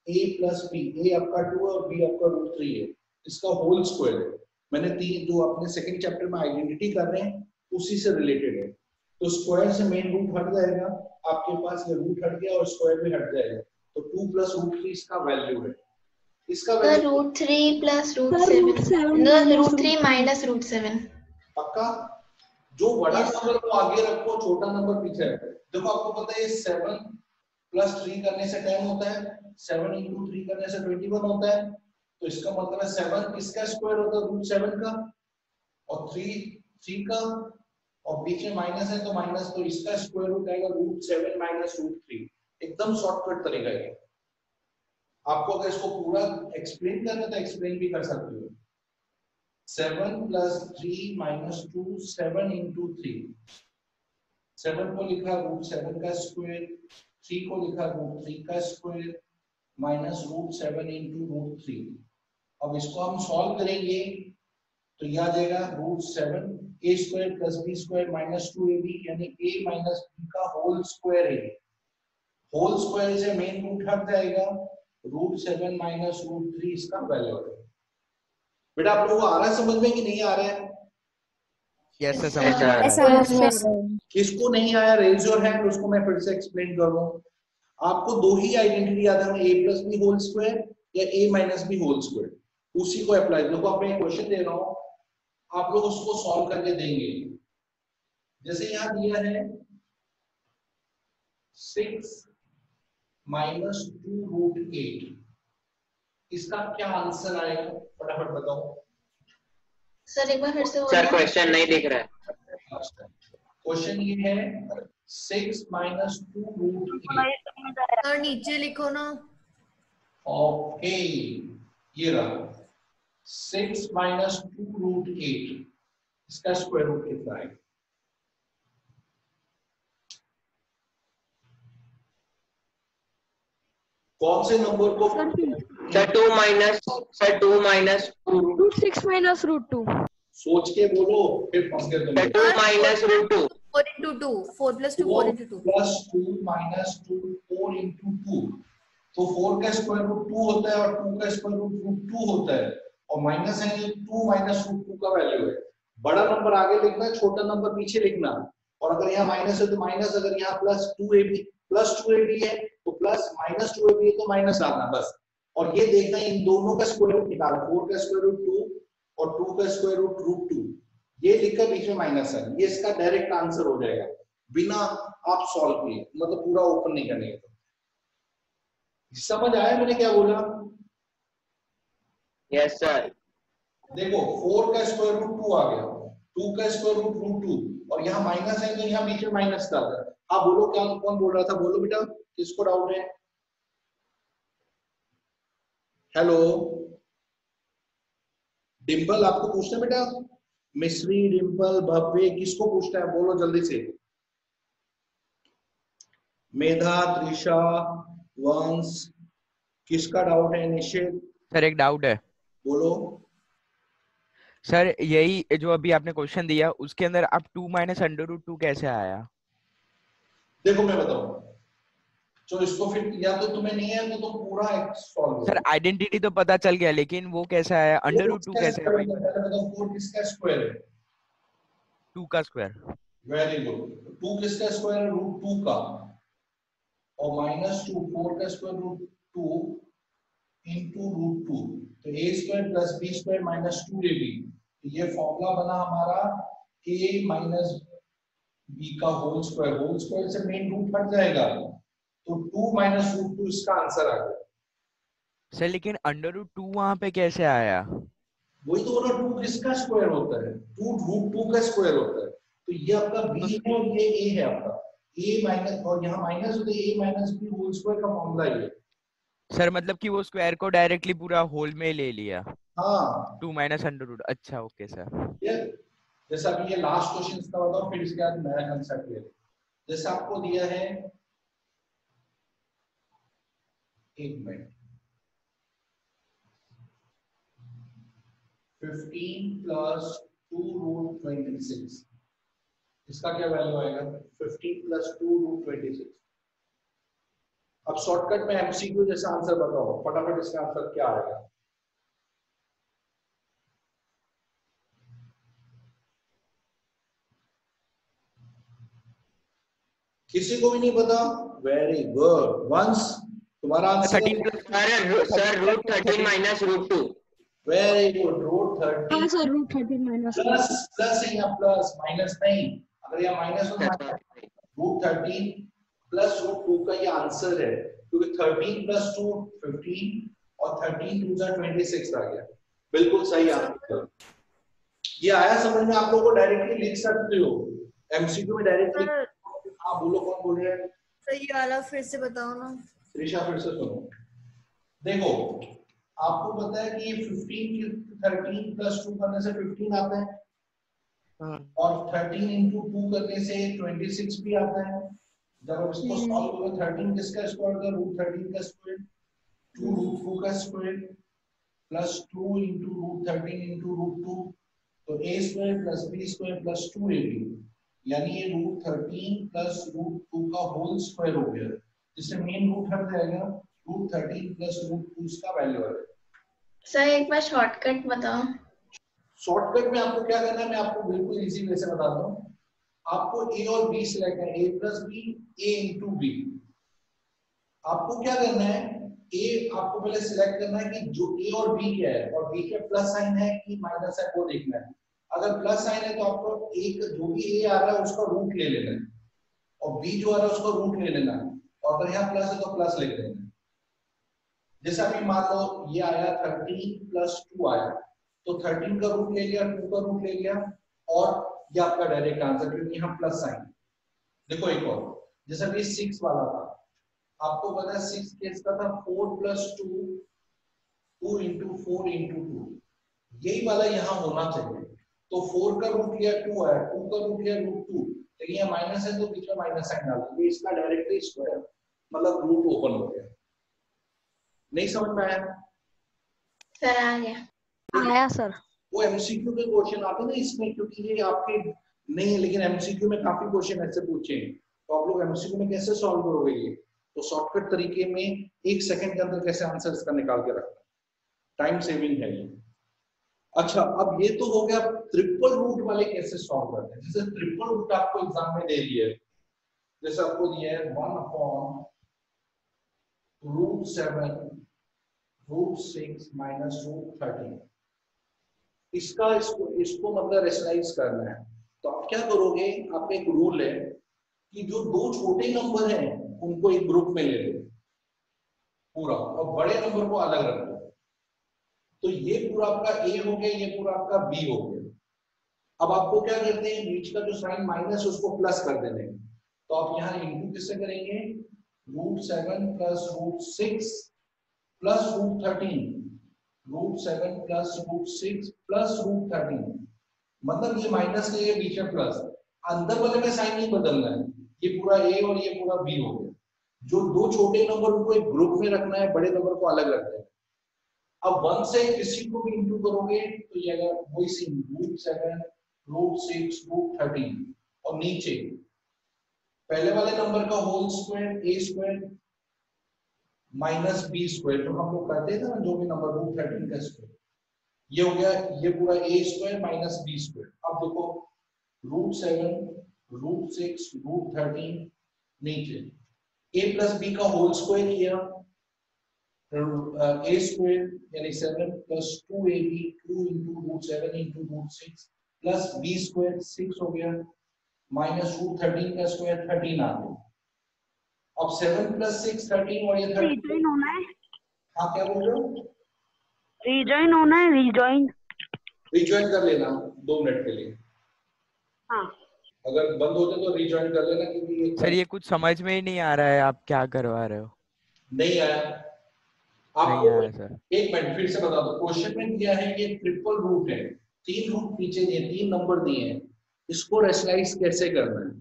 a + b, a आपका 2 है और b आपका √3 है, इसका होल स्क्वायर है। मैंने तीन जो अपने सेकंड चैप्टर में आइडेंटिटी कर रहे हैं उसी से रिलेटेड है। तो स्क्वायर से मेन रूट हट जाएगा, आपके पास ये रूट हट गया और स्क्वायर भी हट जाएगा, तो 2 + √3 इसका वैल्यू है। इसका वैल्यू √3 + √7 √3 - √7 पक्का। जो बड़ा नंबर को आगे रखो, छोटा नंबर पीछे रखो। देखो आपको पता है 7 + 3 करने से 10 होता है, 7 × 3 करने से 21 होता है, तो इसका मतलब है 7 किसका स्क्वायर होता है √7 का, और 3 का, और बीच में माइनस है तो माइनस, तो इसका स्क्वायर रूट आएगा √7 - √3। एकदम शॉर्टकट तरीका है। आपको अगर इसको पूरा एक्सप्लेन करना है तो एक्सप्लेन भी कर सकते हो। 7 + 3 - 2 7 × 3, 7 को लिखा √7 का स्क्वायर, 3 को लिखा √3 का स्क्वायर, माइनस √7 × √3। अब इसको हम सॉल्व करेंगे तो यह आ जाएगा √7 a² + b² - 2ab, यानी a - b का होल स्क्वायर है। होल स्क्वायर से मेन रूट हट जाएगा, √7 - √3 इसका वैल्यू है। बेटा आप लोगों को आ रहा है समझ में कि नहीं आ रहा है? यस सर, समझ में आ रहा है। किसको नहीं आया रेज योर हैंड, उसको मैं फिर से एक्सप्लेन कर रहा हूँ। आपको दो ही आइडेंटिटी याद है, a + b होल स्क्वायर या a - b होल स्क्वायर, उसी को अप्लाई। देखो आप मैं क्वेश्चन दे रहा हूँ, आप लोग उसको सॉल्व करके देंगे। जैसे यहाँ दिया है 6 - 2√8, इसका क्या आंसर आएगा फटाफट बताओ। सर एक बार फिर से सर क्वेश्चन नहीं दिख रहा है। क्वेश्चन ये है 6 - 2√8। और नीचे लिखो ना। ओके, ये रहा 6 - 2√8, इसका स्क्वायर रूट कितना है? कौन से नंबर को सर 2 - 2 6 - √2 सोच के बोलो, फिर फंस गए तुम। 2 - √2 4 × 2 4 + 2 4 × 2 + 2 - 2 4 × 2, तो 4 का स्क्वायर रूट 2 होता है और 2 का स्क्वायर रूट 2 होता है, और माइनस है 2 - √2 का वैल्यू है। बड़ा नंबर आगे लिखना है, छोटा नंबर पीछे लिखना, और अगर यहाँ माइनस है तो माइनस, अगर यहाँ +2ab है तो प्लस, -2ab है तो माइनस डालना बस। और ये देखना इन दोनों का स्क्वायर रूट निकालना, 4 का स्क्वायर रूट 2 और 2 का स्क्वायर रूट √2, ये लिखकर बीच में माइनस है, ये इसका डायरेक्ट आंसर हो जाएगा बिना आप सॉल्व किए, मतलब पूरा ओपन नहीं करने का। समझ आया मैंने क्या बोला? Yes sir. देखो 4 का स्क्वायर रूट 2 आ गया, 2 का स्क्वायर रूट √2, और यहाँ माइनस है तो यहाँ बीच में माइनस डाल रहा है। हाँ बोलो, क्या कौन बोल रहा था, बोलो बेटा, किसको डाउट है? हेलो डिंपल, आपको पूछना है बेटा? मिश्री, डिंपल, भव्य, किसको पूछना है बोलो जल्दी से। मेधा, त्रिशा, वंश, किसका डाउट है? निश्चित सर एक डाउट है। बोलो। सर यही जो अभी आपने क्वेश्चन दिया, उसके अंदर आप 2 - √2 कैसे आया? देखो मैं बताऊं, जो इसको फिर या तो तुम्हें नहीं है तो तुम पूरा सॉल्व सर आइडेंटिटी तो पता चल गया, लेकिन वो कैसे आया, √2 कैसे आया? 4 किसका स्क्वायर है? 2 का स्क्वायर। Very good. 2 किसका स्क्वायर है? रूट 2 का। और -2 4 का स्क्वायर रूट 2 इंटू रूट 2, तो a square plus B square minus 2ab। ये फॉर्मूला बना हमारा a माइनस बी का होल स्क्वायर से मेन रूट हट जाएगा, तो 2 माइनस रूट 2 इसका आंसर आ गया। सर लेकिन √2 वहां पे कैसे आया? वही तो बोला, 2 किसका स्क्वायर होता है? 2 रूट 2 का स्क्वायर होता है। तो ये आपका b है और ये a है आपका। a माइनस, और यहाँ माइनस होता है, a minus B whole square का फॉर्मूला ये। सर मतलब कि वो स्क्वायर को डायरेक्टली पूरा होल में ले लिया। हाँ 2 माइनस √2। अच्छा ओके सर। ये जैसा अभी ये लास्ट क्वेश्चन इसका बताओ, फिर इसके बाद नया कंसेप्ट ले। जैसे आपको दिया है, एक मिनट, 15 प्लस 2 रूट 26, इसका क्या वैल्यू आएगा? 15 प्लस 2 रूट 26। अब शॉर्टकट में एमसीक्यू जैसा आंसर बताओ, फटाफट इसका आंसर क्या आएगा? किसी को भी नहीं पता? वेरी गुड, वंस तुम्हारा answer 13 sir root 13 minus root 2। Very good, root 13। हाँ सर रूट 13 माइनस प्लस है या प्लस, माइनस नहीं। अगर यह माइनस हो तो रूट 13 प्लस रूट 2 का ये आंसर है, क्योंकि 13 प्लस 2 15 और 13 2 जा 26 आ गया। बिल्कुल सही आंसर। ये आया समझ में? आप लोगों को डायरेक्टली लिख सकते हो एमसीक्यू में डायरेक्टली। हाँ बोलो, कौन बोल रहे हैं? सही वाला फिर से बताओ ना। त्रिशा फिर से सुनो। देखो आपको पता है कि 13 प्लस 2 करने से 15 आता है, और 13 इंटू 2 करने से 26 भी आता है। जब आप इसको सॉल्व करो, 13 किसका स्क्वायर होगा? रूट 13 का स्क्वायर, 2 रूट 2 का square plus 2 into root 13 into root 2, तो a square plus b square plus 2ab, यानी ये रूट 13 प्लस रूट 2 का होल स्क्वायर हो गया, जिससे मेन रूट हट जाएगा। रूट 13 प्लस रूट 2 इसका वैल्यू है। सर एक बार शॉर्टकट बताओ। शॉर्टकट में आपको क्या करना है, मैं आपको बिल्कुल इजी वे से बताता हूँ। आपको a और b सिलेक्ट करना है, a plus B, a into B. आपको क्या करना है, a आपको पहले सिलेक्ट करना है कि जो a और b क्या है, और b के प्लस साइन है कि माइनस है वो देखना है। अगर प्लस साइन है तो आपको एक जो भी a आ रहा है उसका रूट ले लेना है, और b जो आ रहा है उसका रूट ले लेना है, और अगर यहाँ प्लस है तो प्लस लिख देना है। जैसे अभी मान लो ये आया 13 प्लस 2 आया, तो 13 का रूट ले लिया, 2 का रूट ले लिया, और ये आपका डायरेक्ट आंसर, क्योंकि यहाँ प्लस साइन। देखो एक और, जैसे अभी 6 वाला था, आपको पता है 6 किसका था? 4 प्लस 2, 2 इंटू 4 इंटू 2, यही वाला यहाँ होना चाहिए। तो 4 का रूट लिया 2 आया, 2 का रूट लिया रूट 2, लेकिन यहाँ माइनस है तो बीच में माइनस साइन डाल दिया, इसका डायरेक्टली स्क्वायर, मतलब रूट ओपन हो गया। नहीं समझ में आया? सर आ गया। आया सर। वो एमसीक्यू के क्वेश्चन आते हैं ना इसमें, क्योंकि ये आपके नहीं है, लेकिन एमसीक्यू में काफी क्वेश्चन ऐसे पूछे हैं, तो आप लोग एमसीक्यू में कैसे सॉल्व करोगे ये? तो शॉर्टकट तरीके में 1 सेकंड के अंदर कैसे आंसर इसका निकाल के रखना, टाइम सेविंग है ये। अच्छा, अब ये तो हो गया ट्रिपल रूट वाले कैसे सॉल्व करते हैं। जैसे ट्रिपल रूट आपको एग्जाम में दे दिया है, जैसे आपको दिया है 1/√7 √6 माइनस √13, इसको मतलब रेशनलाइज करना है। तो आप क्या करोगे, आपका एक रूल है कि जो दो छोटे नंबर हैं उनको एक ग्रुप में ले लो पूरा, और बड़े नंबर को अलग रख दो। तो ये पूरा आपका a हो गया, ये पूरा आपका b हो गया। अब आपको क्या करते हैं, बीच का जो साइन माइनस उसको प्लस कर देने, तो आप यहाँ इंटू किससे करेंगे? √7 प्लस √6 प्लस √13, √7 प्लस √6 प्लस √13, मतलब ये माइनस के ये बीच में प्लस, अंदर वाले में साइन नहीं बदलना है। ये पूरा a और ये पूरा b हो गया। जो दो छोटे नंबर उनको एक ग्रुप में रखना है, बड़े नंबर को अलग रखना है। अब 1 से किसी को भी इंटू करोगे तो ये अगर वही सीन √7 √6 √13, और नीचे पहले वाले नंबर का whole square a square minus b square, तो हम लोग कहते हैं ना जो भी नंबर √13 का स्क्वायर, ये हो गया, ये पूरा a square minus b square. अब देखो √7 √6 √13 नीचे a प्लस b का होल स्क्वायर किया, a स्क्वायर यानी 7 plus 2ab 2 into √7 into √6 plus b square 6 हो गया माइनस √13 का स्क्वायर 13 आ गया। अब 7 प्लस 6 13 और ये 13 रिजॉइन होना है, हाँ क्या बोल रहे हो? रिजॉइन होना है, रिजॉइन। रिज्वाइन कर लेना 2 मिनट के लिए, हाँ अगर बंद होते तो रिज्वाइन कर लेना क्योंकि ये सर ये कुछ समझ में ही नहीं आ रहा है, आप क्या करवा रहे हो? नहीं आया नहीं आपको। आया सर। एक मिनट फिर से बता दो, क्वेश्चन में दिया है ये ट्रिपल रूट है, 3 रूट पीछे दिए, 3 नंबर दिए हैं, इसको रेशनलाइज कैसे करना है?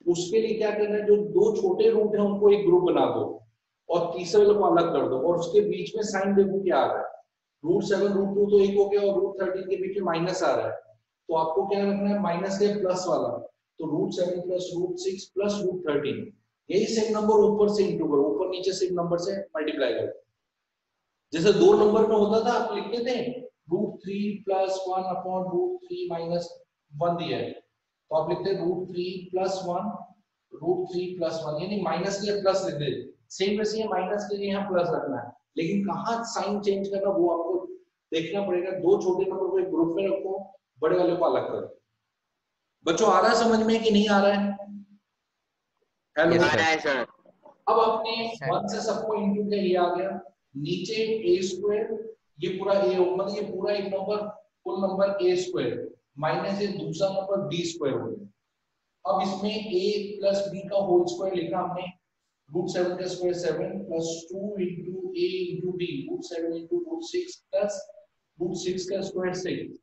उसके लिए क्या करना है, जो 2 छोटे रूट है उनको एक ग्रुप बना दो और तीसरे वाले को अलग कर दो और उसके बीच में साइन देखो क्या आ रहा है। √7 √2 तो एक हो गया और √13 के बीच में माइनस आ रहा है, तो आपको क्या रखना है, माइनस के प्लस वाला, तो √7 प्लस √6 प्लस √13, यही सेम नंबर ऊपर से इंटू करो, ऊपर नीचे सेम नंबर से मल्टीप्लाई करो। जैसे 2 नंबर में होता था आप लिखते थे √3 प्लस 1 अपॉन √3 माइनस 1 दिया है, तो आप लिखते हैं √3 प्लस 1 √3 प्लस 1, यानी माइनस के लिए प्लस लिख दे। सेम वैसे ये माइनस के लिए यहाँ प्लस रखना है, लेकिन कहाँ साइन चेंज करना वो आपको देखना पड़ेगा। 2 छोटे नंबर को एक ग्रुप में रखो, बड़े वाले को अलग करो। बच्चों आ रहा है समझ में कि नहीं आ रहा है? हेलो आ रहा है सर। अब आपने 1 से सबको इंटू किया, ये आ गया, नीचे a स्क्वायर, ये पूरा a मतलब ये पूरा एक number full number a square minus ये दूसरा नंबर b स्क्वायर हो गया। अब इसमें a प्लस b का होल स्क्वायर लिखा हमने, √7 का square 7 plus 2 into a into b, √7 into √6 plus √6 का स्क्वायर 6,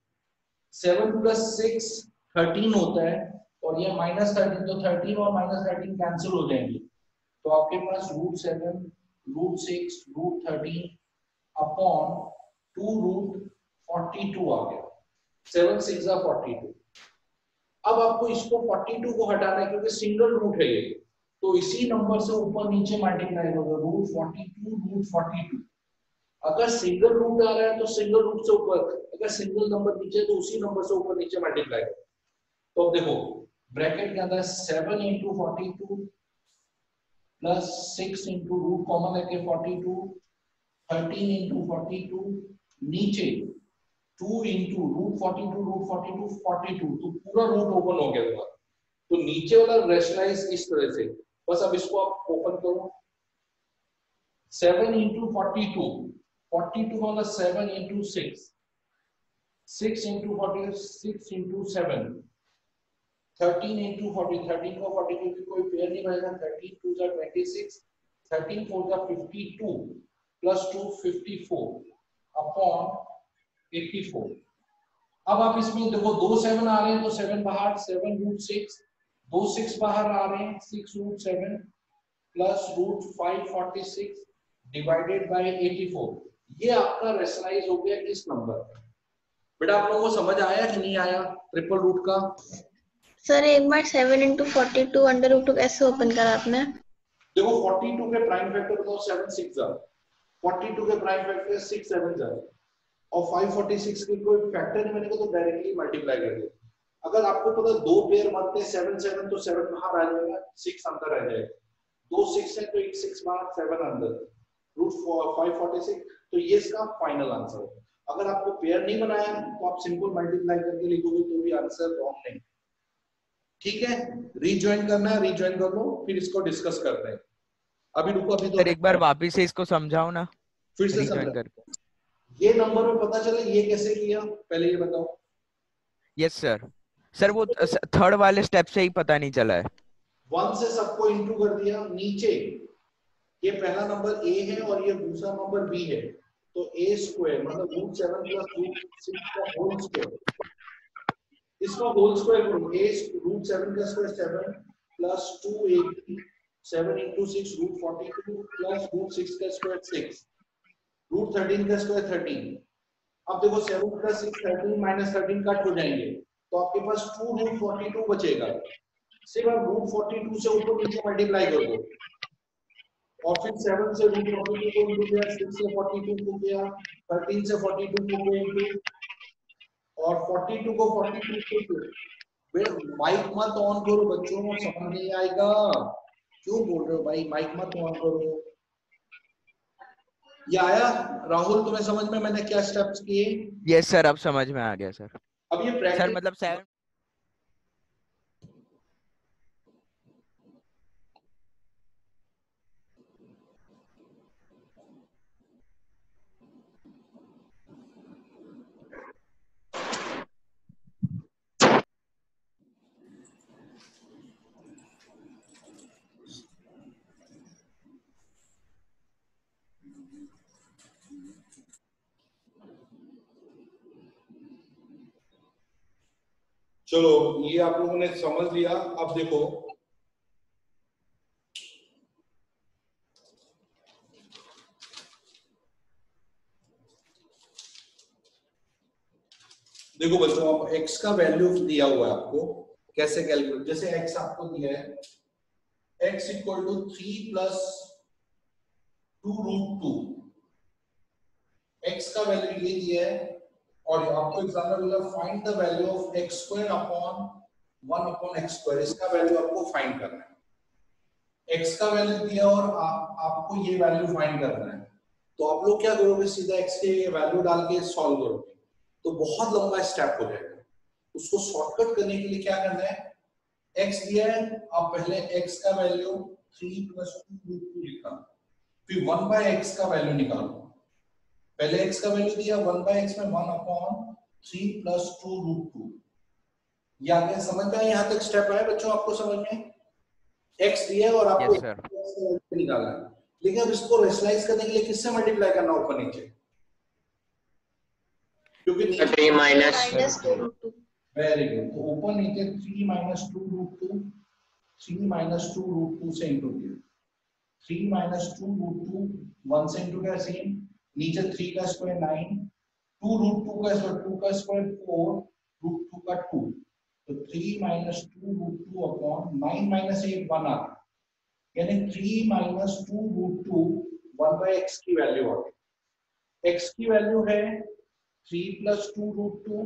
7 प्लस 6 13 होता है और ये माइनस 13, तो 13 और माइनस 13 कैंसिल हो जाएंगे, तो आपके पास √7 √6 √13 अपॉन 2√42 आ गया, 7 6 42। अब आपको इसको 42 को हटाना है क्योंकि सिंगल रूट है ये, तो इसी नंबर से ऊपर नीचे मल्टीप्लाई करो, √42 √42। अगर सिंगल रूट आ रहा है तो सिंगल रूट से ऊपर, अगर सिंगल नंबर नीचे तो उसी नंबर से ऊपर नीचे मल्टीप्लाई करो। तो अब देखो ब्रैकेट के अंदर 7 into 42 plus 6 into root common लेके 42, 13 इंटू 42 नीचे 2 इंटू √42 42, तो पूरा रूट ओपन हो गया तुम्हारा। तो नीचे वाला रेशनलाइज इस तरह से, बस अब इसको आप ओपन करो, 7 इंटू 42 42 वाला 7 इंटू 6 6 इंटू 46 इंटू 7 13 इंटू 40 13 को 42 की कोई पेयर नहीं बनेगा, 13 2 जा 26 13 4 जा 52 प्लस 2 54 अपॉन 84। अब आप इसमें देखो 2 7 आ रहे हैं तो 7 बाहर, 7 √6, 2 6 बाहर आ रहे हैं, 6 √7 प्लस √546 डिवाइडेड बाय 84। ये आपका रेशनलाइज हो गया इस नंबर पे। बेटा आप लोगों को समझ आया कि नहीं आया ट्रिपल रूट का? सर एक बार 7 इंटू 42 अंडर रूट कैसे ओपन करा आपने? देखो 42 के प्राइम फैक्टर बताओ, 7 6 जा, 42 के प्राइम फैक्टर 6 7 जा, और 546 के कोई फैक्टर नहीं बनेगा तो डायरेक्टली मल्टीप्लाई कर दो। अगर आपको पता 2 पेयर बनते हैं 7 7, तो 7 बाहर आ जाएगा, 6 अंदर आ जाएगा, 2 6 है तो 1 6 बाहर 7 अंदर, √546, तो ये इसका फाइनल आंसर है। अगर आपको पेयर नहीं बनाया तो आप सिंपल मल्टीप्लाई करके लिखोगे तो भी आंसर रॉन्ग नहीं। ठीक है, रीजॉइन करना है, रीजॉइन कर लो, फिर इसको डिस्कस करते हैं। अभी रुको, अभी तो एक बार वापस से इसको समझाओ ना, फिर से रीजॉइन समझा। करके। ये नंबर में पता चला ये कैसे किया, पहले ये बताओ। Yes sir. सर वो थर्ड वाले स्टेप से ही पता नहीं चला है। 1 से सबको इंटू कर दिया, नीचे ये पहला नंबर a है और ये दूसरा नंबर b है, तो a स्क्वायर मतलब √7 प्लस √6 का होल स्क्वायर, इसका होल स्क्वायर करो, a √7 का square 7 plus 2a 7 into 6 √42 plus √6 का स्क्वायर 6 √13 का स्क्वायर 13। अब देखो 7 प्लस 6 13 माइनस 13 कट हो जाएंगे, तो आपके पास 2√42 बचेगा। सिर्फ आप √42 से ऊपर नीचे मल्टीप्लाई कर दो, और फिर 7 से √42 को इंटू किया, 6 से 42 को किया, 13 से 42 को इंटू, और 42 को 42 को किया। माइक मत ऑन करो बच्चों, समझ नहीं आएगा। क्यों बोल रहे हो भाई, माइक मत ऑन करो। ये आया राहुल तुम्हें समझ में मैंने क्या स्टेप्स किए? यस सर, अब समझ में आ गया सर। अब ये सर प्रैक्टिस मतलब 7 चलो ये आप लोगों ने समझ लिया। अब देखो देखो बच्चों, अब x का वैल्यू दिया हुआ है आपको, कैसे कैलकुलेट, जैसे x आपको दिया है x equal to 3 plus 2√2, x का वैल्यू ये दिया है और आपको एग्जाम में बोला find the value of x square upon 1 upon x square, इसका वैल्यू आपको फाइंड करना है। x का वैल्यू दिया और आपको ये वैल्यू फाइंड करना है, तो आप लोग क्या करोगे, सीधा x के वैल्यू डाल के सॉल्व करोगे, तो बहुत लंबा स्टेप हो जाएगा। उसको शॉर्टकट करने के लिए क्या करना है, x दिया है, आप पहले x का वैल्यू 3 प्लस 2√2 लिखा, फिर 1/x का वैल्यू निकालो। पहले x का वैल्यू दिया 1/x में 1 अपॉन 3 प्लस 2√2। ये आगे समझ में आया? यहाँ तक स्टेप आया बच्चों आपको समझ में? x दिया और आपको Yes, sir. x का वैल्यू निकालना है, लेकिन अब इसको रेशनलाइज करने के लिए किससे मल्टीप्लाई करना ऊपर नीचे, क्योंकि 3 माइनस 2√2। वेरी गुड, तो ऊपर नीचे 3 माइनस 2√2, 3 माइनस 2√2 से इंटू किया, 3 माइनस 2√2 1 से इंटू किया सेम, नीचे 3 का स्क्वायर 9, 2√2 का स्क्वायर 2 का स्क्वायर 4, √2 का 2, तो 3 माइनस 2√2 अपॉन 9 माइनस 8 1 आ गया, यानी 3 माइनस 2√2 1/x की वैल्यू आ गई। x की वैल्यू है 3 प्लस 2√2,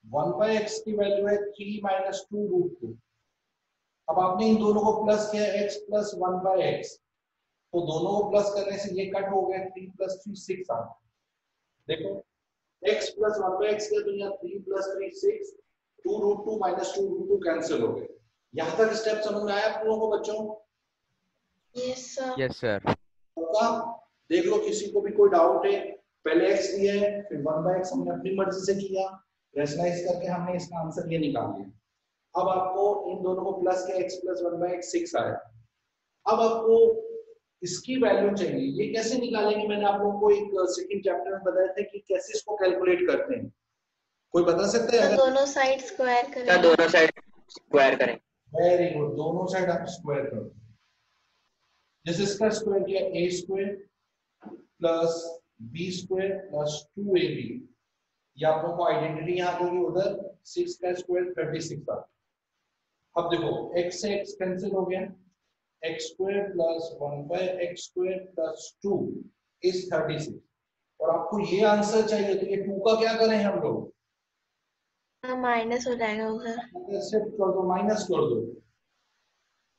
1/x की वैल्यू है 3 माइनस 2√2। अब आपने इन दोनों को प्लस किया x प्लस 1/x, तो दोनों को प्लस करने से ये कट हो गया, 3 प्लस 3 6 आ गया। देखो x प्लस 1/x किया तो यहाँ 3 प्लस 3 6, 2√2 माइनस 2√2 कैंसिल हो गए। यहाँ तक स्टेप समझ में आया आप लोगों को बच्चों? Yes sir. Yes sir. होगा? देख लो किसी को भी कोई डाउट है, पहले x दिया है फिर 1/x हमने अपनी मर्जी से किया, रेशनलाइज करके हमने इसका आंसर ये निकाल लिया। अब आपको इन दोनों को प्लस के x प्लस 1/x 6 आया। अब आपको इसकी वैल्यू चाहिए, ये कैसे निकालेंगे? मैंने आप लोगों को एक सेकंड चैप्टर में बताया था कि कैसे इसको कैलकुलेट करते हैं, कोई बता सकता है? तो दोनों साइड स्क्वायर करें। दोनों साइड स्क्वायर करें। वेरी गुड, दोनों साइड आप स्क्वायर करो। जैसे इसका स्क्वायर किया a square plus b square plus 2ab, ये आप लोगों को आइडेंटिटी यहाँ होगी, उधर 6 का स्क्वायर 36 आ। अब देखो x से x कैंसिल हो गया, x square plus 1/x square plus 2 is 36, और आपको ये आंसर चाहिए, तो ये 2 का क्या करें हम लोग? माइनस हो जाएगा उधर, शिफ्ट कर दो, माइनस कर दो,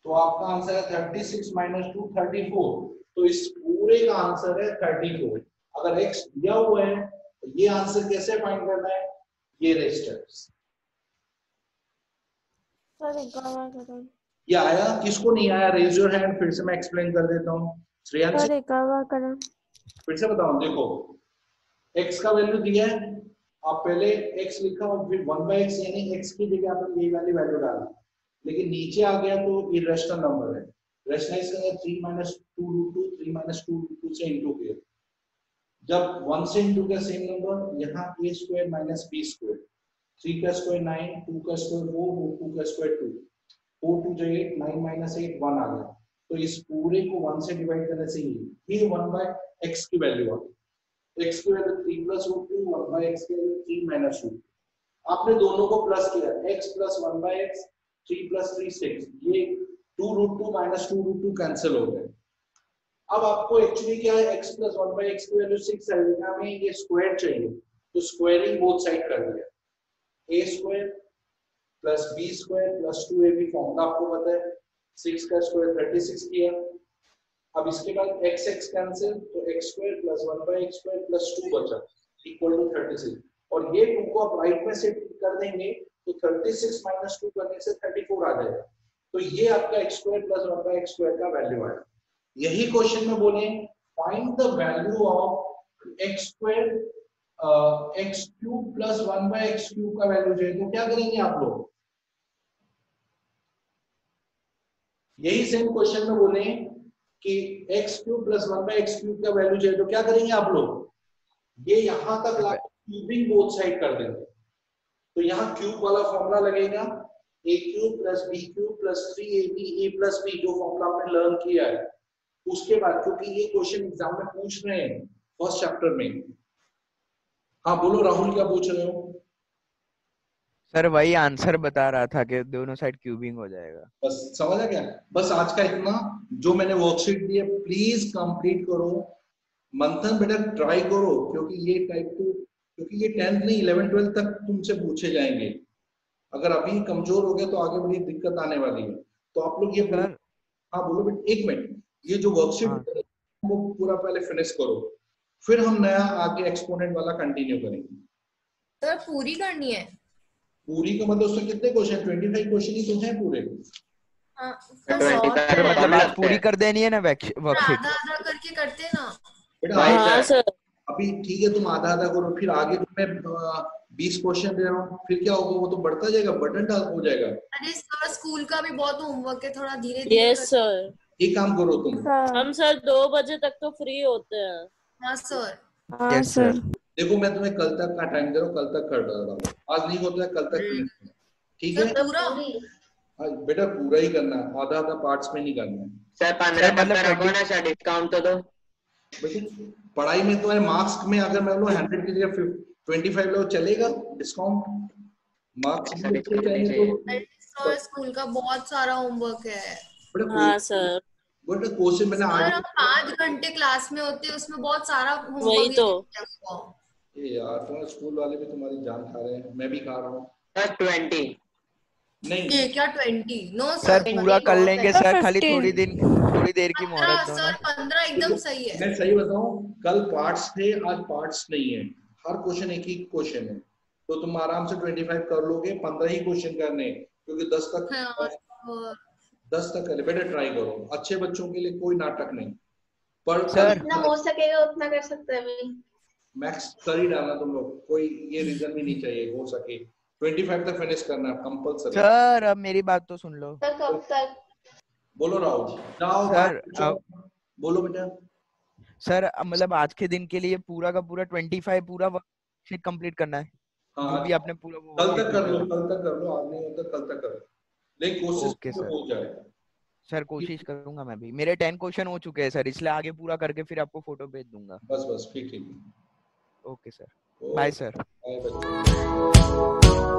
तो आपका आंसर है 36 माइनस 2 34, तो इस पूरे का आंसर है 34। अगर x दिया हुआ है तो ये आंसर कैसे फाइंड करना है, ये रहे स्टेप्स। ये आया? किसको नहीं आया रेज योर हैंड, फिर से मैं एक्सप्लेन कर देता हूँ। श्रेयांश फिर से बताऊं, देखो x का वैल्यू दिया है, आप पहले x लिखा और फिर 1/x, यानी x की जगह आपने ये वाली वैल्यू डाली, लेकिन नीचे आ गया तो इरेशनल नंबर है, रेशनलाइज करेंगे 3 माइनस 2√2, 3 माइनस 2√2 से इंटू किया, जब 1 से इंटू किया सेम नंबर, यहाँ a square minus b square, 3 का स्क्वायर 9, 2 का स्क्वायर 4, 2 का स्क्वायर 2, 4 2 जो 8, 9 माइनस 8 1 आ गया, तो इस पूरे को 1 से डिवाइड करने से ये 1/x की वैल्यू आ गई। x की वैल्यू 3 प्लस √2, 1/x की वैल्यू 3 माइनस 2। आपने दोनों को प्लस किया, x प्लस 1/x, 3 प्लस 3 6, ये 2√2 माइनस 2√2 कैंसिल हो गए। अब आपको एक्चुअली क्या है, x प्लस 1/x की वैल्यू 6 है, लेकिन हमें ये स्क्वायर चाहिए, तो स्क्वायरिंग बोथ साइड कर दिया, a square plus B square plus 2ab formula आपको पता है, 6 का स्क्वायर 36 किया। अब इसके बाद x x कैंसिल, तो x square plus 1/x square plus 2 बचा इक्वल टू 36। और ये 2 को आप राइट में सेट कर देंगे तो 36 माइनस 2 करने से 34 आ जाएगा। तो ये आपका x square plus 1/x square का वैल्यू है। यही क्वेश्चन में बोले find the value of x square x cube plus 1/x cube का वैल्यू चाहिए, तो क्या करेंगे आप लोग? यही सेम क्वेश्चन में बोले कि x cube plus 1/x cube का वैल्यू चाहिए, तो क्या करेंगे आप लोग? ये यहां तक ला क्यूबिंग बोथ साइड कर देंगे। तो यहाँ क्यूब वाला फॉर्मूला लगेगा a cube plus b cube plus 3ab a plus b, जो फॉर्मूला आपने लर्न किया है। उसके बाद क्योंकि ये क्वेश्चन एग्जाम में पूछ रहे हैं फर्स्ट चैप्टर में। हाँ बोलो राहुल, क्या पूछ रहे हो? सर वही आंसर बता रहा था कि दोनों साइड क्यूबिंग हो जाएगा। बस समझ आ गया। बस आज का इतना, जो मैंने वर्कशीट दी है प्लीज कंप्लीट करो। मंथन बेटा ट्राई करो, क्योंकि ये टाइप 2, क्योंकि ये 10th नहीं 11 12 तक तुमसे पूछे जाएंगे। अगर अभी कमजोर हो गया तो आगे बड़ी दिक्कत आने वाली है। तो आप लोग ये हाँ बोलो बेटा, एक मिनट, ये जो वर्कशीट वो पूरा पहले फिनिश करो, फिर हम नया आगे एक्सपोनेंट वाला कंटिन्यू करेंगे। सर पूरी करनी है? पूरी का मतलब उसमें कितने क्वेश्चन? 25 क्वेश्चन ही तो हैं पूरे। मतलब आज पूरी कर देनी है ना वर्कशीट? आधा आधा करके करते हैं ना बेटा। हाँ सर। अभी ठीक है, तुम आधा आधा करो, फिर आगे तुम्हें 20 क्वेश्चन दे रहा हूँ, फिर क्या होगा? वो तो बढ़ता जाएगा, बर्डन डाल हो जाएगा। अरे सर स्कूल का भी बहुत होमवर्क है, थोड़ा धीरे यस सर। एक काम करो तुम, हम सर 2 बजे तक तो फ्री होते हैं। हाँ सर। हाँ सर। देखो मैं तुम्हें कल तक का टाइम दे रहा हूँ, कल तक कर रहा हूँ। आज नहीं होता है कल तक, ठीक है? बेटा पूरा ही करना है, आधा आधा पार्ट्स में नहीं करना है। सर 15 तक का रखो ना सर, डिस्काउंट तो दो। पढ़ाई में तुम्हारे मार्क्स में अगर मैं लो 100 की जगह 25 लो, चलेगा डिस्काउंट? मार्क्स में चाहिए तो स्कूल का बहुत सारा होमवर्क है। हाँ सर। बेटा क्वेश्चन मैंने आज 5 घंटे क्लास में होते हैं, उसमें बहुत सारा होमवर्क। वही तो ये यार तुम्हारे स्कूल वाले भी तुम्हारी जान खा रहे हैं, मैं भी खा रहा हूँ। सर 20 नहीं, ये क्या 20? नो सर पूरा कर लेंगे सर, खाली थोड़ी देर की मोहलत दो ना। सर 15 एकदम सही है। मैं सही बताऊं, कल पार्ट्स थे, आज पार्ट्स नहीं है। हर क्वेश्चन एक ही क्वेश्चन है, तो तुम आराम से 25 कर लोगे। 15 ही क्वेश्चन करने, क्योंकि 10 तक कर ले। बेटा ट्राई करो, अच्छे बच्चों के लिए कोई नाटक नहीं। पर सर जितना हो सकेगा उतना कर सकते हैं। मैक्स कर ही डालना तुम लोग, कोई ये रीजन भी नहीं चाहिए। हो सके 25 तक फिनिश करना है कंपल्सरी। सर अब मेरी बात तो सुन लो। कब तक? बोलो राहुल, जाओ सर। बोलो बेटा। सर मतलब आज के दिन के लिए पूरा का पूरा 25 पूरा वर्कशीट कंप्लीट करना है। हाँ, जो भी आपने पूरा वो कल तक कर लो, कल तक कर लो। आज नहीं होता कल तक कर लो, लेकिन कोशिश हो जाए। सर कोशिश करूंगा मैं भी। मेरे 10 क्वेश्चन हो चुके हैं सर, इसलिए आगे पूरा करके फिर आपको फोटो भेज दूंगा। बस ठीक। Okay sir, bye sir. Bye बच्चे।